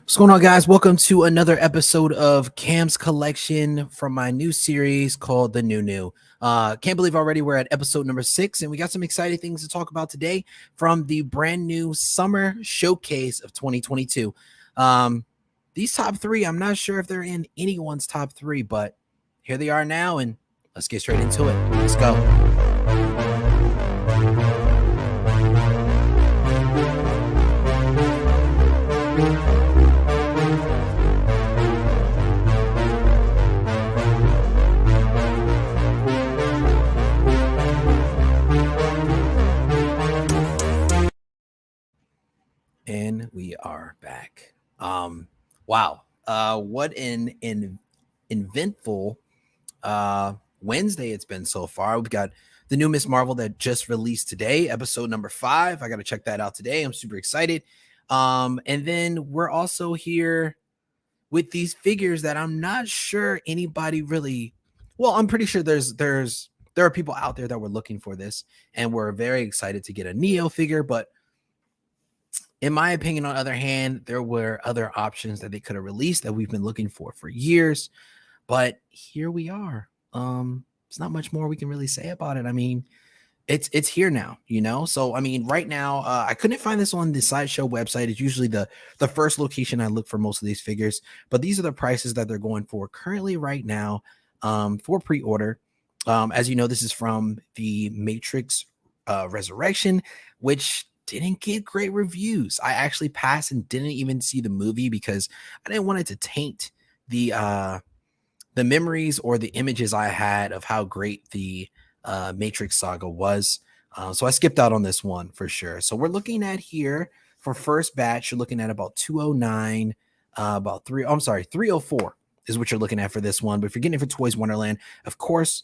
What's going on, guys? Welcome to another episode of Cam's Collection from my new series called The New New. Can't believe already we're at episode number 6, and we got some exciting things to talk about today from the brand new summer showcase of 2022. Um, these top three, I'm not sure if they're in anyone's top three, but here they are now, and let's get straight into it. Let's go. And we are back. Wow. What an eventful Wednesday it's been so far. We've got the new Miss Marvel that just released today, episode number 5. I got to check that out today. I'm super excited. And then we're also here with these figures that I'm not sure anybody really. Well, I'm pretty sure there are people out there that were looking for this, and we're very excited to get a Neo figure, but in my opinion, on the other hand, there were other options that they could have released that we've been looking for years. But here we are. It's not much more we can really say about it. I mean, it's here now, you know. So I mean, right now, I couldn't find this on the Sideshow website. It's usually the first location I look for most of these figures. But these are the prices that they're going for currently right now for pre-order. As you know, this is from the Matrix Resurrection, which didn't get great reviews. I actually passed and didn't even see the movie because I didn't want it to taint the memories or the images I had of how great the Matrix saga was. So I skipped out on this one for sure. So we're looking at here for first batch, you're looking at about 209, about 304 is what you're looking at for this one. But if you're getting it for Toys Wonderland, of course,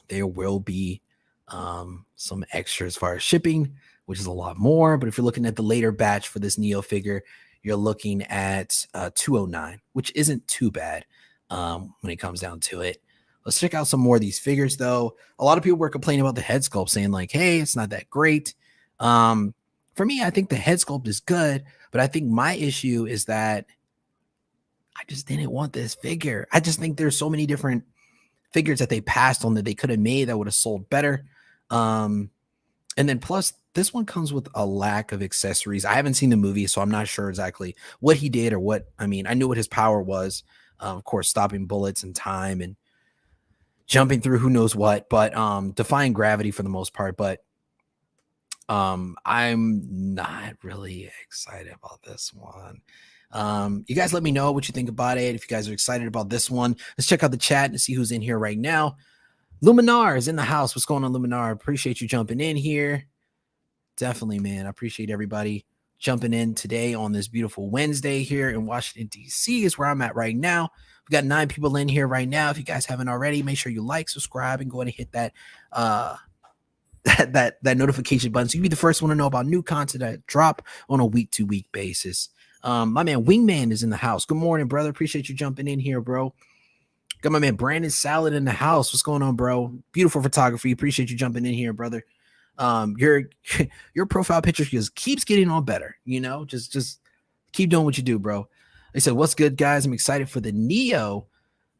there will be some extra as far as shipping, which is a lot more. But if you're looking at the later batch for this Neo figure, you're looking at 209, which isn't too bad when it comes down to it. Let's check out some more of these figures, though. A lot of people were complaining about the head sculpt, saying like, hey, it's not that great. For me, I think the head sculpt is good, but I think my issue is that I just didn't want this figure. I just think there's so many different figures that they passed on that they could have made that would have sold better. And then plus, this one comes with a lack of accessories. I haven't seen the movie, so I'm not sure exactly what he did or what. I mean, I knew what his power was. Of course, stopping bullets and time and jumping through who knows what, but defying gravity for the most part. But I'm not really excited about this one. You guys let me know what you think about it. If you guys are excited about this one, let's check out the chat and see who's in here right now. Luminar is in the house. What's going on, Luminar? Appreciate you jumping in here. Definitely, man. I appreciate everybody jumping in today on this beautiful Wednesday here in Washington, D.C. is where I'm at right now. We got 9 people in here right now. If you guys haven't already, make sure you like, subscribe, and go ahead and hit that that notification button so you can be the first one to know about new content that drop on a week-to-week basis. My man Wingman is in the house. Good morning, brother. Appreciate you jumping in here, bro. Got my man Brandon Salad in the house. What's going on, bro? Beautiful photography. Appreciate you jumping in here, brother. Your profile picture just keeps getting on better, you know. Just keep doing what you do, bro. I said, what's good, guys? I'm excited for the Neo,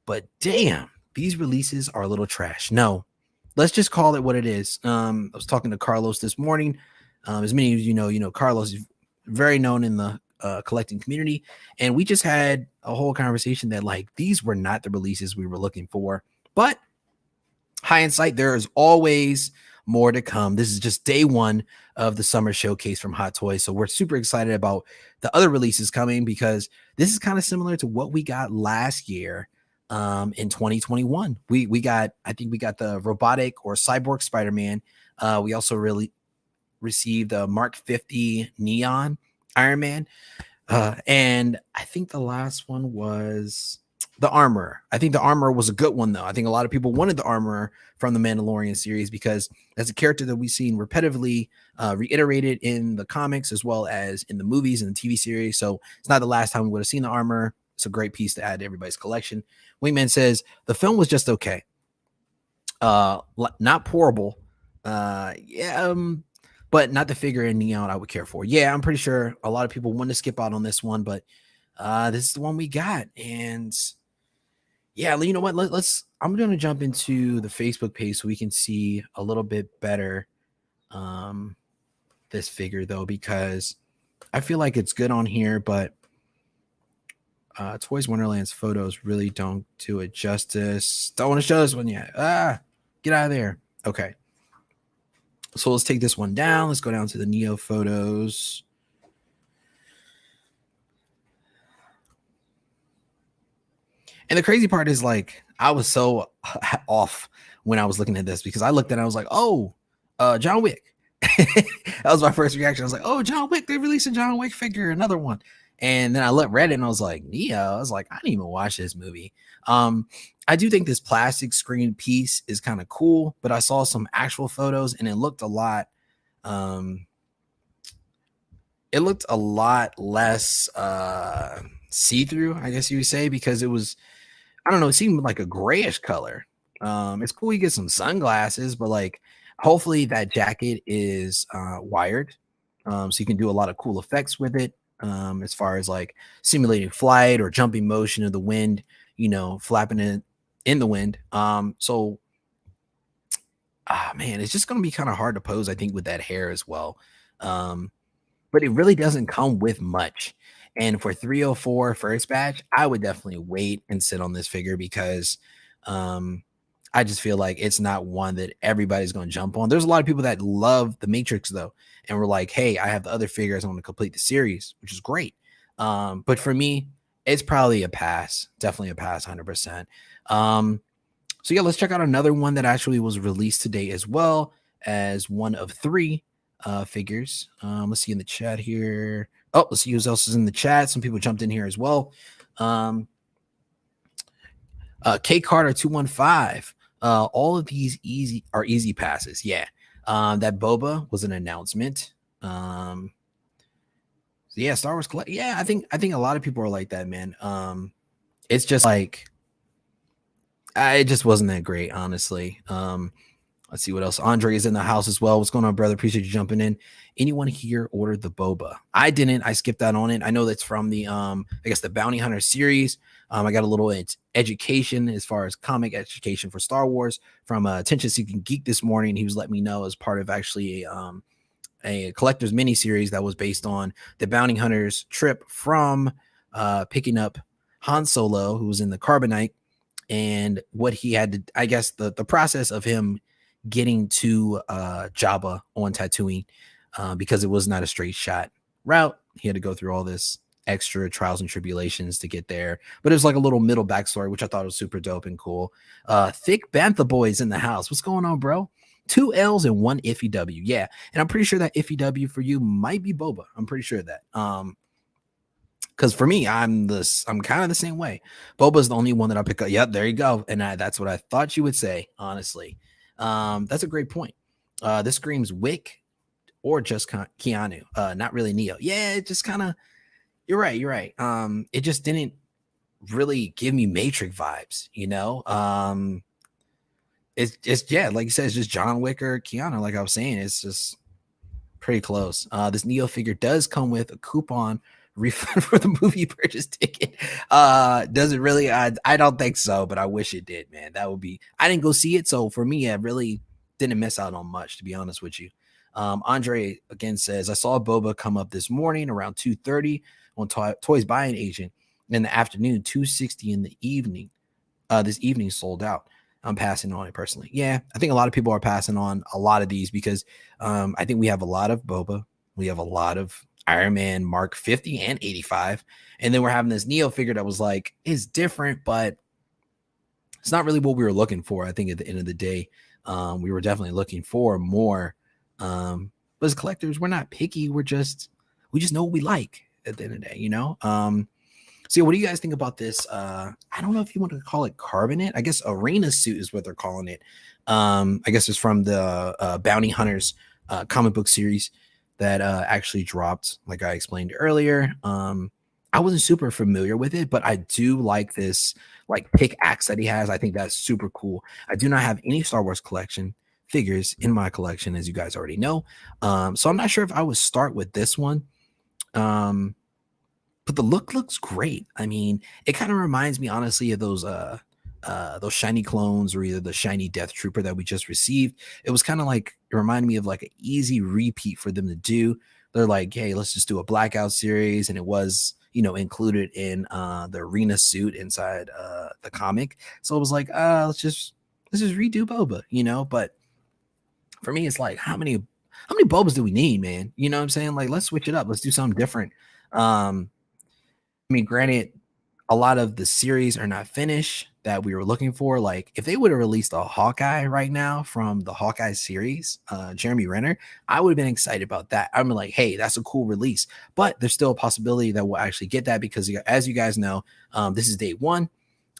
but damn, these releases are a little trash. No, let's just call it what it is. I was talking to Carlos this morning. As many of you know Carlos is very known in the collecting community, and we just had a whole conversation that like these were not the releases we were looking for. But hindsight, there is always more to come. This is just day one of the summer showcase from Hot Toys, so we're super excited about the other releases coming because this is kind of similar to what we got last year in 2021. I think we got the robotic or cyborg Spider-Man. We also really received a Mark 50 Neon Iron Man. And I think the last one was the Armorer. I think the Armorer was a good one, though. I think a lot of people wanted the Armorer from the Mandalorian series because that's a character that we've seen repetitively reiterated in the comics as well as in the movies and the TV series. So it's not the last time we would have seen the Armorer. It's a great piece to add to everybody's collection. Wingman says the film was just okay. Not pourable. but not the figure in neon I would care for. Yeah, I'm pretty sure a lot of people want to skip out on this one, but this is the one we got. And yeah, you know what? Let's. I'm gonna jump into the Facebook page so we can see a little bit better um, this figure though, because I feel like it's good on here, but Toys Wonderland's photos really don't do it justice. Don't want to show this one yet. Get out of there. Okay. So let's take this one down. Let's go down to the Neo photos. And the crazy part is, like, I was so off when I was looking at this because I looked at it, I was like, oh, John Wick. That was my first reaction. I was like, oh, John Wick, they released a John Wick figure, another one. And then I read it and I was like, Neo. I was like, I didn't even watch this movie. I do think this plastic screen piece is kind of cool, but I saw some actual photos and it looked a lot less see-through, I guess you would say, because it was, I don't know, it seemed like a grayish color. It's cool you get some sunglasses, but like hopefully that jacket is wired, so you can do a lot of cool effects with it, as far as like simulating flight or jumping motion of the wind, flapping it in the wind. So man, it's just gonna be kind of hard to pose, I think, with that hair as well. But it really doesn't come with much. And for 304 first batch, I would definitely wait and sit on this figure because I just feel like it's not one that everybody's going to jump on. There's a lot of people that love the Matrix though, and we're like, hey, I have the other figures, I want to complete the series, which is great. But for me, it's probably a pass, definitely a pass, 100%. So yeah, let's check out another one that actually was released today as well as one of three figures. Let's see in the chat here. Oh, let's see who else is in the chat. Some people jumped in here as well. K Carter 215. All of these are easy passes. Yeah. That Boba was an announcement. So yeah, Star Wars collect. Yeah, I think a lot of people are like that, man. It's just like it just wasn't that great, honestly. Let's see what else. Andre is in the house as well. What's going on, brother? Appreciate you jumping in. Anyone here ordered the Boba? I didn't. I skipped out on it. I know that's from the I guess the Bounty Hunter series. I got a little education as far as comic education for Star Wars from Attention Seeking Geek this morning. He was letting me know as part of actually a collector's mini series that was based on the Bounty Hunter's trip from picking up Han Solo, who was in the Carbonite, and what he had to, I guess, the process of him getting to Jabba on Tatooine, because it was not a straight shot route. He had to go through all this extra trials and tribulations to get there, but it was like a little middle backstory, which I thought was super dope and cool. Thick Bantha Boys in the house. What's going on, bro? 2 L's and 1 iffy W. Yeah, and I'm pretty sure that iffy W for you might be Boba. I'm pretty sure of that. Because for me, I'm kind of the same way. Boba's the only one that I pick up. Yep, there you go. And that's what I thought you would say, honestly. That's a great point. This screams Wick or just Keanu. Not really Neo. Yeah, it just kind of. You're right. It just didn't really give me Matrix vibes. It's just, yeah, like you said, it's just John Wick or Keanu. Like I was saying, it's just pretty close. This Neo figure does come with a coupon refund for the movie purchase ticket. Does it really? I don't think so, but I wish it did, man. That would be. I didn't go see it, so for me, I really didn't miss out on much, to be honest with you. Andre again says, I saw Boba come up this morning around 2:30 on Toys Buying Agent. In the afternoon, 260 in the evening. This evening sold out. I'm passing on it personally. Yeah, I think a lot of people are passing on a lot of these because I think we have a lot of Boba. We have a lot of Iron Man Mark 50 and 85. And then we're having this Neo figure that was like, is different, but it's not really what we were looking for. I think at the end of the day, we were definitely looking for more. But as collectors, we're not picky. We just know what we like at the end of the day, So what do you guys think about this? I don't know if you want to call it carbonate. I guess arena suit is what they're calling it. I guess it's from the Bounty Hunters comic book series that actually dropped, like I explained earlier. I wasn't super familiar with it, but I do like this like pickaxe that he has. I think that's super cool. I do not have any Star Wars collection figures in my collection, as you guys already know. So I'm not sure if I would start with this one. Um, but the look looks great. I mean, it kind of reminds me honestly of those shiny clones or either the shiny Death Trooper that we just received. It was kind of like it reminded me of like an easy repeat for them to do. They're like, hey, let's just do a blackout series, and it was included in the arena suit inside the comic. So it was like, let's just redo Boba, But for me, it's like how many Bobas do we need, man? You know what I'm saying? Like, let's switch it up. Let's do something different. I mean, granted, a lot of the series are not finished that we were looking for. Like, if they would have released a Hawkeye right now from the Hawkeye series, Jeremy Renner, I would have been excited about that. I'm like, hey, that's a cool release. But there's still a possibility that we'll actually get that because, as you guys know, this is day one.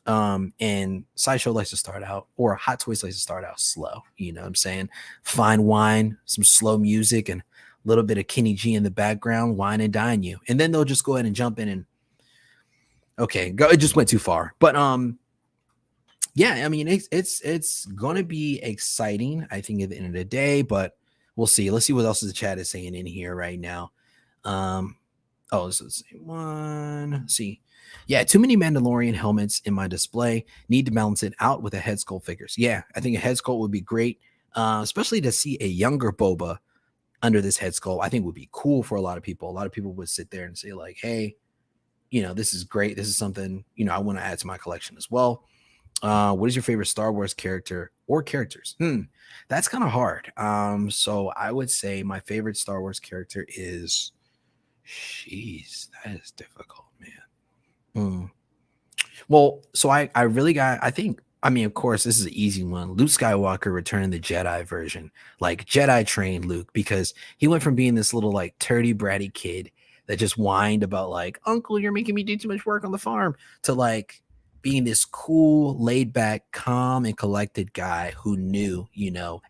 And Sideshow likes to start out, or Hot Toys likes to start out slow. You know what I'm saying? Fine wine, some slow music, and a little bit of Kenny G in the background, wine and dine you. And then they'll just go ahead and jump in and okay, go. It just went too far. But yeah, I mean it's gonna be exciting, I think, at the end of the day, but we'll see. Let's see what else the chat is saying in here right now. Let's see one. See, yeah, too many Mandalorian helmets in my display. Need to balance it out with a head sculpt figures. Yeah, I think a head sculpt would be great, especially to see a younger Boba under this head sculpt. I think would be cool for a lot of people. A lot of people would sit there and say like, hey, this is great. This is something, I want to add to my collection as well. What is your favorite Star Wars character or characters? That's kind of hard. So I would say my favorite Star Wars character is, jeez, that is difficult, man. Well, so I really got, I mean, of course, this is an easy one. Luke Skywalker Return the Jedi version, like Jedi trained Luke, because he went from being this little like turdy, bratty kid that just whined about like, Uncle, you're making me do too much work on the farm, to like being this cool, laid back, calm, and collected guy who knew,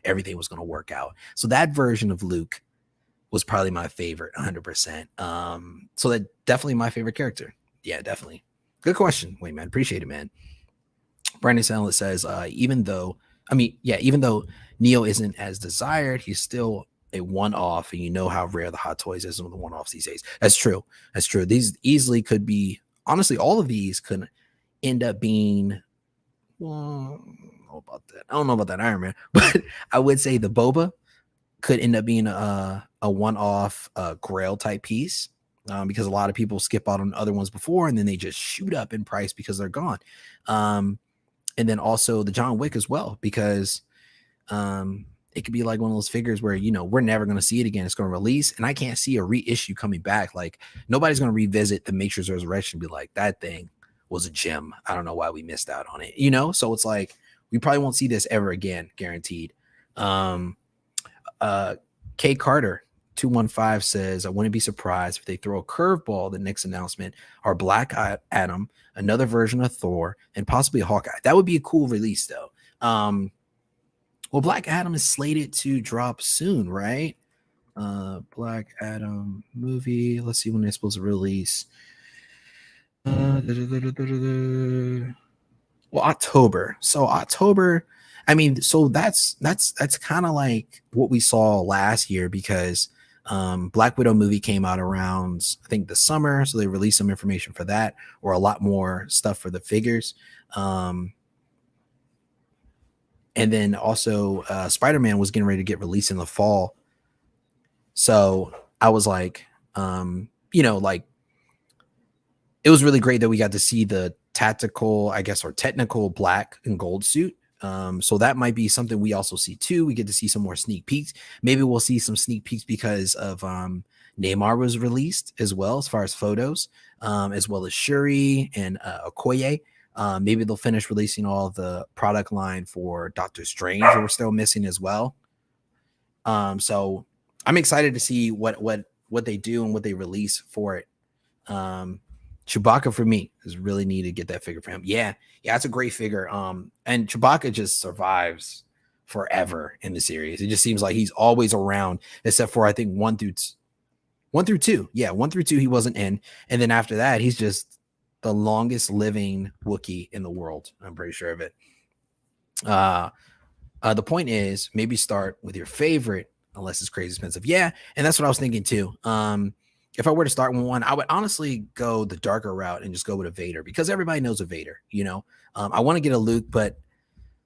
everything was going to work out. So that version of Luke was probably my favorite, 100%. So that definitely my favorite character. Yeah, definitely. Good question. Wait, man, appreciate it, man. Brandon Sandler says, even though Neo isn't as desired, he's still a one-off, and you know how rare the Hot Toys is with the one-offs these days. That's true. These easily could be, honestly, all of these could end up being, well, I don't know about that Iron Man, but I would say the Boba could end up being a one-off Grail type piece. Because a lot of people skip out on other ones before, and then they just shoot up in price because they're gone. And then also the John Wick as well, because it could be like one of those figures where, we're never going to see it again. It's going to release, and I can't see a reissue coming back. Like, nobody's going to revisit the Matrix Resurrection and be like, that thing was a gem. I don't know why we missed out on it, So it's like, we probably won't see this ever again, guaranteed. K Carter 215 says, I wouldn't be surprised if they throw a curveball the next announcement are Black Adam, another version of Thor, and possibly a Hawkeye. That would be a cool release, though. Well, Black Adam is slated to drop soon, right? Black Adam movie. Let's see when they're supposed to release. Well, October. So October. I mean, so that's kind of like what we saw last year, because Black Widow movie came out around, I think, the summer, so they released some information for that, or a lot more stuff for the figures. And then also Spider-Man was getting ready to get released in the fall, so I was like, like, it was really great that we got to see the tactical, I guess, or technical black and gold suit. So that might be something we also see too. We get to see some more sneak peeks. Maybe we'll see some sneak peeks because of Neymar was released as well, as far as photos, as well as Shuri and Okoye. Maybe they'll finish releasing all the product line for Doctor Strange that we're still missing as well. So I'm excited to see what they do and what they release for it. Chewbacca for me is really neat to get that figure for him. Yeah, it's a great figure. And Chewbacca just survives forever in the series. It just seems like he's always around, except for I think 1 through 2. Yeah, 1 through 2 he wasn't in, and then after that he's just the longest living Wookiee in the world. I'm pretty sure of it. The point is, maybe start with your favorite, unless it's crazy expensive. Yeah, and that's what I was thinking too. If I were to start with one, I would honestly go the darker route and just go with a Vader because everybody knows a Vader. I want to get a Luke, but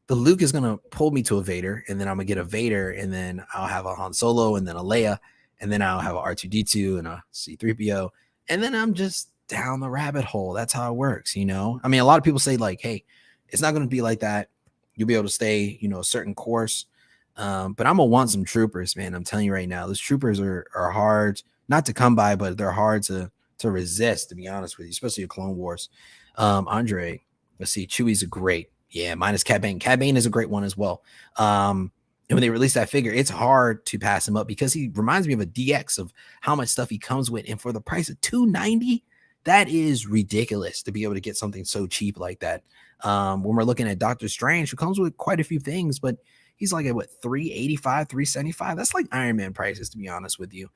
the Luke is gonna pull me to a Vader, and then I'm gonna get a Vader, and then I'll have a Han Solo, and then a Leia, and then I'll have a R2D2 and a C3PO, and then I'm just down the rabbit hole. That's how it works. I mean, a lot of people say like, "Hey, it's not gonna be like that. You'll be able to stay, a certain course." But I'm gonna want some troopers, man. I'm telling you right now, those troopers are hard not to come by, but they're hard to resist. To be honest with you, especially in Clone Wars. Andre, let's see, Chewie's a great. Yeah, minus Cad Bane. Cad Bane is a great one as well. And when they released that figure, it's hard to pass him up because he reminds me of a DX of how much stuff he comes with. And for the price of $290, that is ridiculous to be able to get something so cheap like that. When we're looking at Doctor Strange, who comes with quite a few things, but he's like at what, 385, 375? That's like Iron Man prices, to be honest with you.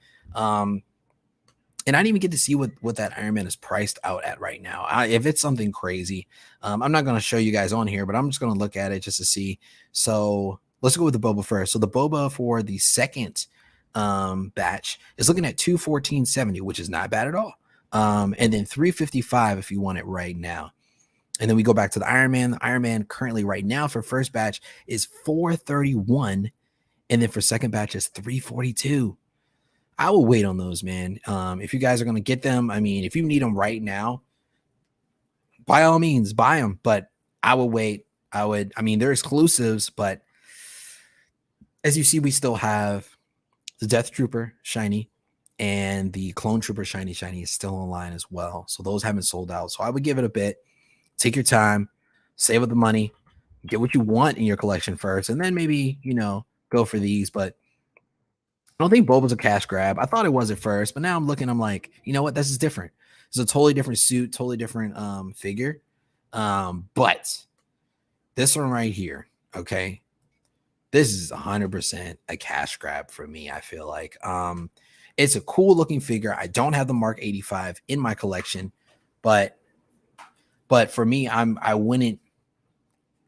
And I didn't even get to see what that Iron Man is priced out at right now. If it's something crazy, I'm not going to show you guys on here, but I'm just going to look at it just to see. So let's go with the Boba first. So the Boba for the second batch is looking at 214.70, which is not bad at all. And then 355 if you want it right now. And then we go back to the Iron Man. The Iron Man currently right now for first batch is 431, and then for second batch is 342. I will wait on those, man. If you guys are going to get them, I mean, if you need them right now, by all means, buy them. But I will wait. I mean, they're exclusives, but as you see, we still have the Death Trooper shiny and the Clone Trooper shiny is still online as well. So those haven't sold out. So I would give it a bit. Take your time, save up the money, get what you want in your collection first, and then maybe, go for these. But I don't think Boba's a cash grab. I thought it was at first, but now I'm looking, I'm like, you know what? This is different. It's a totally different suit, totally different figure. But this one right here, okay, this is 100% a cash grab for me. I feel like it's a cool looking figure. I don't have the Mark 85 in my collection, but for me, I wouldn't.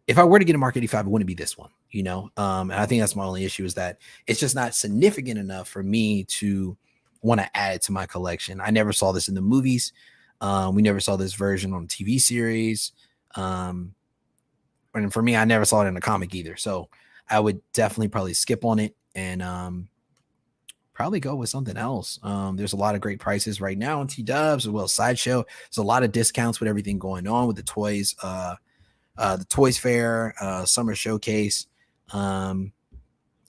If I were to get a Mark 85, it wouldn't be this one. And I think that's my only issue is that it's just not significant enough for me to want to add it to my collection. I never saw this in the movies. We never saw this version on the TV series. And for me, I never saw it in the comic either. So I would definitely probably skip on it and probably go with something else. There's a lot of great prices right now on T-Dubs as well as Sideshow. There's a lot of discounts with everything going on with the toys, the Toys Fair, Summer Showcase. And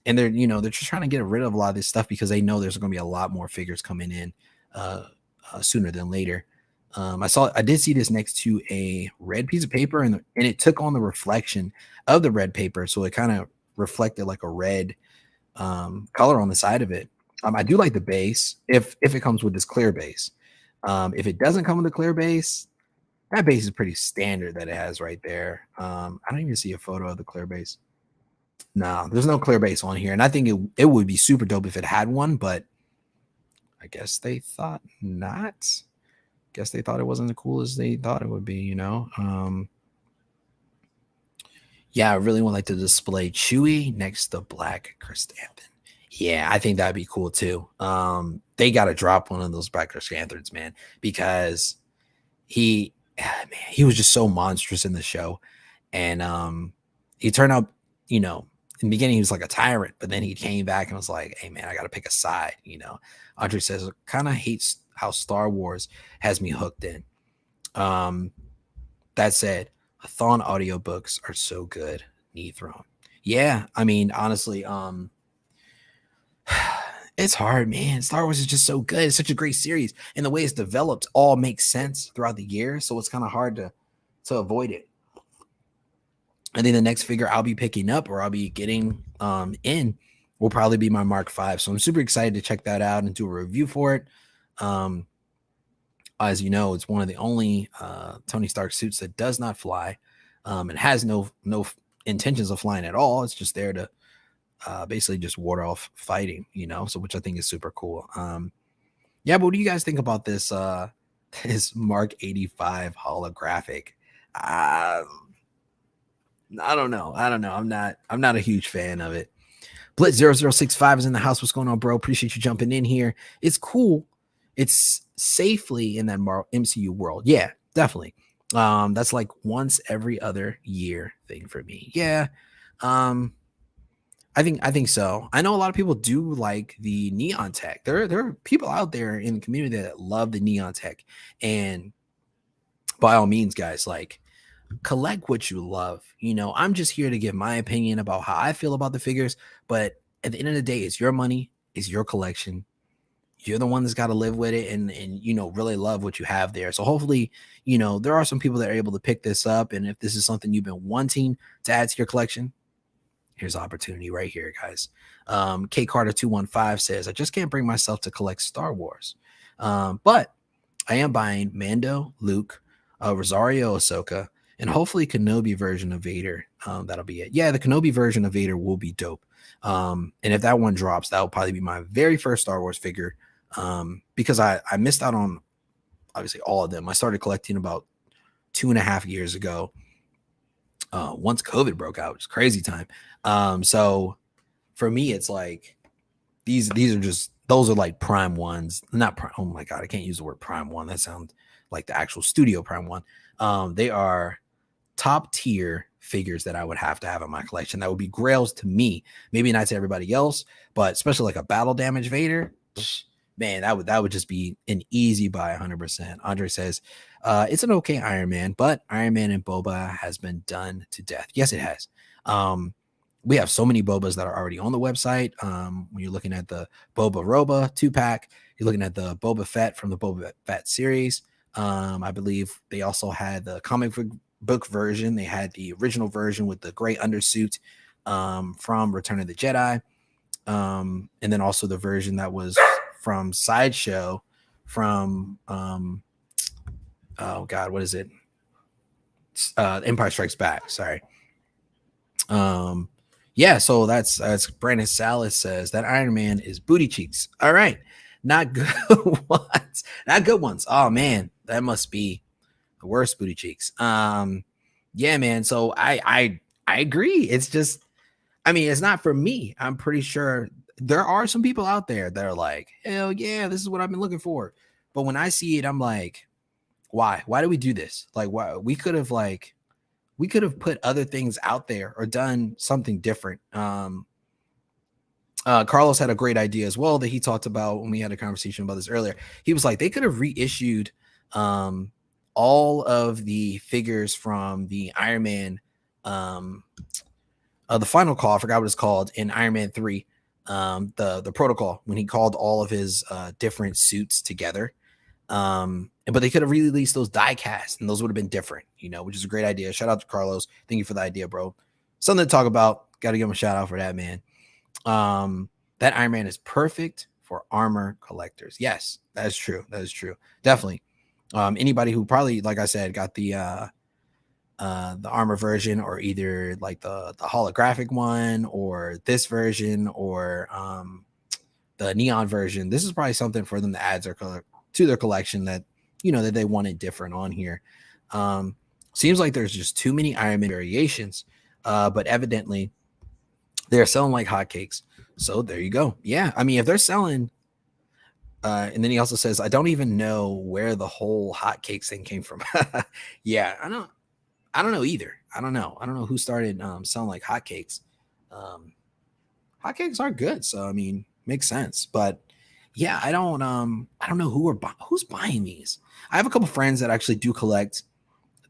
they're just trying to get rid of a lot of this stuff because they know there's going to be a lot more figures coming in sooner than later. I did see this next to a red piece of paper, and it took on the reflection of the red paper, so it kind of reflected like a red color on the side of it. I do like the base if it comes with this clear base. If it doesn't come with a clear base, that base is pretty standard that it has right there. I don't even see a photo of the clear base. No, there's no clear base on here, and I think it would be super dope if it had one, but I guess they thought not. Guess they thought it wasn't as cool as they thought it would be. Yeah, I really would like to display Chewie next to Black Chrysanthemum. Yeah, I think that'd be cool too. They got to drop one of those Black Chrysanthemums, man, because he was just so monstrous in the show, and he turned out, in the beginning he was like a tyrant, but then he came back and was like, hey man, I got to pick a side. Audrey says kind of hates how Star Wars has me hooked in. That said, Thrawn audiobooks are so good. Need Thrawn. Yeah, I mean, honestly, it's hard, man. Star Wars is just so good. It's such a great series, and the way it's developed all makes sense throughout the year, so it's kind of hard to avoid it. I think the next figure I'll be picking up or I'll be getting in will probably be my Mark V. So I'm super excited to check that out and do a review for it. As you know, it's one of the only Tony Stark suits that does not fly. It has no intentions of flying at all. It's just there to basically just ward off fighting, so which I think is super cool. Yeah, but what do you guys think about this this Mark 85 holographic? I don't know. I don't know. I'm not a huge fan of it. Blitz0065 is in the house. What's going on, bro? Appreciate you jumping in here. It's cool. It's safely in that MCU world. Yeah, definitely. That's like once every other year thing for me. Yeah. Um, I think so. I know a lot of people do like the neon tech. There are people out there in the community that love the neon tech. And by all means, guys, like collect what you love. I'm just here to give my opinion about how I feel about the figures, but at the end of the day, it's your money, it's your collection. You're the one that's got to live with it and really love what you have there. So hopefully, there are some people that are able to pick this up. And if this is something you've been wanting to add to your collection, here's opportunity right here, guys. K Carter 215 says, I just can't bring myself to collect Star Wars. But I am buying Mando, Luke, Rosario Ahsoka, and hopefully Kenobi version of Vader. That'll be it. Yeah, the Kenobi version of Vader will be dope. And if that one drops, that will probably be my very first Star Wars figure. Because I missed out on obviously all of them. I started collecting about 2.5 years ago. Once COVID broke out, which is crazy time. So for me, it's like these are just those are like prime ones, not prime. Oh my god, I can't use the word prime one. That sounds like the actual studio prime one. They are top tier figures that I would have to have in my collection. That would be grails to me, maybe not to everybody else, but especially like a battle damage Vader. Man, that would just be an easy buy 100%. Andre says, it's an okay Iron Man, but Iron Man and Boba has been done to death. Yes, it has. We have so many Bobas that are already on the website. When you're looking at the Boba Roba 2-pack, you're looking at the Boba Fett from the Boba Fett series. I believe they also had the comic book version. They had the original version with the gray undersuit from Return of the Jedi. And then also the version that was from Sideshow from oh god, what is it? Empire Strikes Back. Sorry. Yeah, so that's Brandon Salas says that Iron Man is booty cheeks. All right, not good ones, not good ones. Oh man, that must be the worst booty cheeks. Yeah, man. So I agree. It's just, I mean, it's not for me. I'm pretty sure there are some people out there that are like, hell yeah, this is what I've been looking for. But when I see it, I'm like, why? Why do we do this? Like, why? We could have put other things out there or done something different. Carlos had a great idea as well that he talked about when we had a conversation about this earlier. He was like, they could have reissued all of the figures from the Iron Man, the final call. I forgot what it's called in Iron Man 3. The protocol, when he called all of his different suits together. But they could have released those die casts and those would have been different, which is a great idea. Shout out to Carlos. Thank you for the idea, bro. Something to talk about. Got to give him a shout out for that, man. That Iron Man is perfect for armor collectors. Yes, that is true. That is true. Definitely. Anybody who probably, like I said, got the armor version or either like the holographic one or this version or the neon version. This is probably something for them to add to their collection that that they wanted different on here. Seems like there's just too many Iron Man variations, but evidently they're selling like hotcakes. So there you go. Yeah, I mean, if they're selling, and then he also says, I don't even know where the whole hotcakes thing came from. Yeah, I don't know either. I don't know who started selling like hotcakes. Hotcakes are good, so I mean, makes sense. But yeah, I don't know who's buying these. I have a couple friends that actually do collect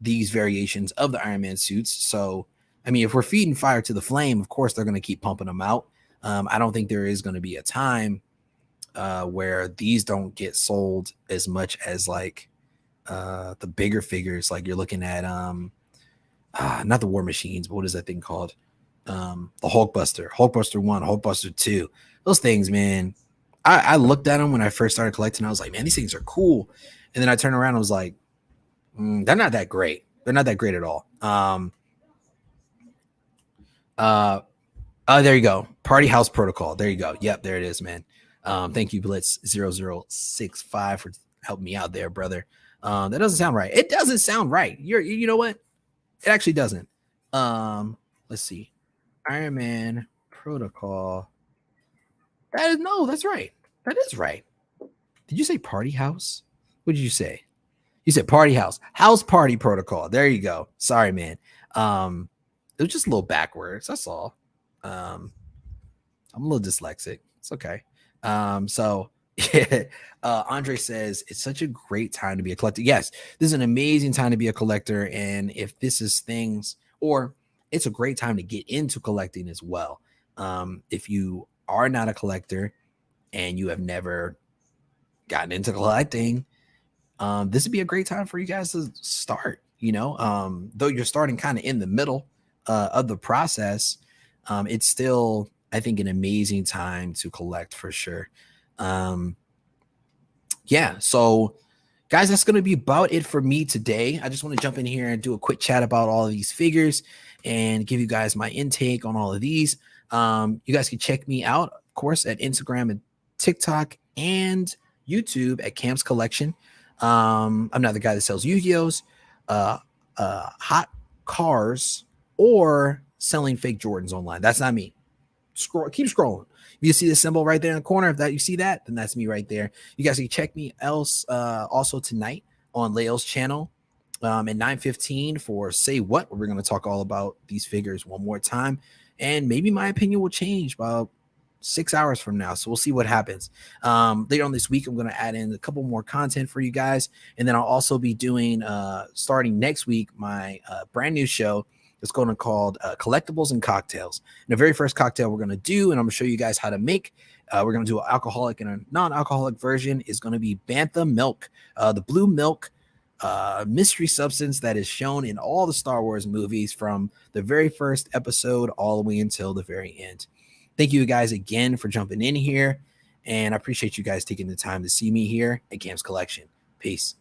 these variations of the Iron Man suits. So I mean, if we're feeding fire to the flame, of course they're going to keep pumping them out. I don't think there is going to be a time where these don't get sold as much as like the bigger figures. Like you're looking at not the War Machines, but what is that thing called? The Hulkbuster 1, Hulkbuster 2. Those things, man. I looked at them when I first started collecting. I was like, man, these things are cool. And then I turned around and was like, they're not that great. They're not that great at all. There you go. Party House Protocol. There you go. Yep, there it is, man. Thank you, Blitz0065 for helping me out there, brother. That doesn't sound right. It doesn't sound right. You know what? It actually doesn't. Let's see. Iron Man Protocol. That is no, that's right. That is right. Did you say Party House? What did you say? You said Party House. House Party Protocol. There you go. Sorry, man. Um, it was just a little backwards. That's all. Um, I'm a little dyslexic. It's okay. So yeah, Andre says it's such a great time to be a collector. Yes, this is an amazing time to be a collector, and if this is things, or it's a great time to get into collecting as well. If you are not a collector and you have never gotten into collecting, this would be a great time for you guys to start. Though you're starting kind of in the middle of the process, it's still, I think, an amazing time to collect for sure. Um, yeah, so guys, that's going to be about it for me today. I just want to jump in here and do a quick chat about all of these figures and give you guys my intake on all of these. You guys can check me out, of course, at Instagram and TikTok and YouTube at Cam's Collection. I'm not the guy that sells Yu-Gi-Ohs, hot cars, or selling fake Jordans online. That's not me. Keep scrolling. If you see the symbol right there in the corner, if that you see that, then that's me right there. You guys can check me else also tonight on Leo's channel at 9:15 for Say What. We're going to talk all about these figures one more time, and maybe my opinion will change about 6 hours from now. So we'll see what happens. Later on this week, I'm going to add in a couple more content for you guys, and then I'll also be doing starting next week my brand new show. It's going to be called Collectibles and Cocktails. And the very first cocktail we're going to do, and I'm going to show you guys how to make. We're going to do an alcoholic and a non-alcoholic version. Is going to be Bantha milk, the blue milk mystery substance that is shown in all the Star Wars movies from the very first episode all the way until the very end. Thank you guys again for jumping in here, and I appreciate you guys taking the time to see me here at Cam's Collection. Peace.